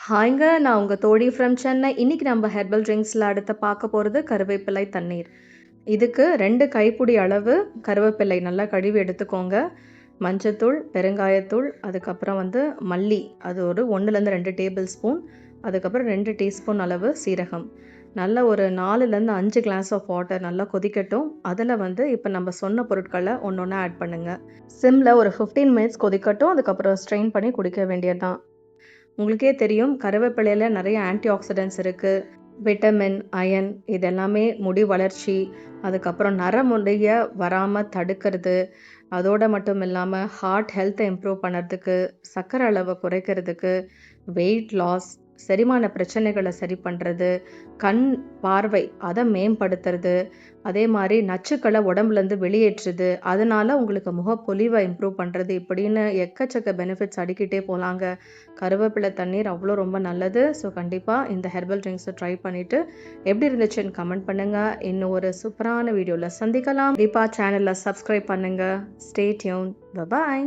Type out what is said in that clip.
ஹாய்ங்க. நான் உங்க தோழி ஃப்ரம் சென்னை. இன்னைக்கு நம்ம ஹெர்பல் ட்ரிங்க்ஸ்ல அடுத்து பார்க்க போறது கருவேப்பிலை தண்ணீர். இதுக்கு 2 கைப்பிடி அளவு கருவேப்பிலை நல்லா கழுவி எடுத்துக்கோங்க. மஞ்சத்தூள், பெருங்காயத்தூள், அதுக்கப்புறம் மல்லி, அது ஒரு 1லேருந்து 2 டேபிள் ஸ்பூன், அதுக்கப்புறம் 2 டீஸ்பூன் அளவு சீரகம். நல்ல ஒரு 4லேருந்து 5 கிளாஸ் ஆஃப் வாட்டர் நல்லா கொதிக்கட்டும். அதில் இப்போ நம்ம சொன்ன பொருட்களை ஒன்று ஒன்றா ஆட் பண்ணுங்க. சிம்மில் ஒரு 15 மினிட்ஸ் கொதிக்கட்டும். அதுக்கப்புறம் ஸ்ட்ரெயின் பண்ணி குடிக்க வேண்டியதுதான். உங்களுக்கே தெரியும், கருவேப்பிலையில நிறைய ஆன்டி ஆக்சிடென்ட்ஸ் இருக்குது. விட்டமின், அயன், இது எல்லாமே முடி வளர்ச்சி, அதுக்கப்புறம் நரமுடிய வராமல் தடுக்கிறது, அதோடு மட்டும் இல்லாமல் ஹார்ட் ஹெல்த்தை இம்ப்ரூவ் பண்ணுறதுக்கு, சர்க்கரை அளவை குறைக்கிறதுக்கு, வெயிட் லாஸ், செரிமான பிரச்சனைகளை சரி பண்ணுறது, கண் பார்வை அதை மேம்படுத்துறது, அதே மாதிரி நச்சுக்களை உடம்புலேருந்து வெளியேற்றுது, அதனால உங்களுக்கு முகப்பொலிவை இம்ப்ரூவ் பண்ணுறது, இப்படின்னு எக்கச்சக்க பெனிஃபிட்ஸ் அடிக்கிட்டே போகலாங்க. கருவேப்பிலை தண்ணீர் அவ்வளோ ரொம்ப நல்லது. ஸோ கண்டிப்பாக இந்த ஹெர்பல் ட்ரிங்க்ஸை ட்ரை பண்ணிவிட்டு எப்படி இருந்துச்சுன்னு கமெண்ட் பண்ணுங்கள். இன்னும் ஒரு சூப்பரான வீடியோவில் சந்திக்கலாம். கண்டிப்பாக சேனலில் சப்ஸ்கிரைப் பண்ணுங்கள். Stay tune. பாய்.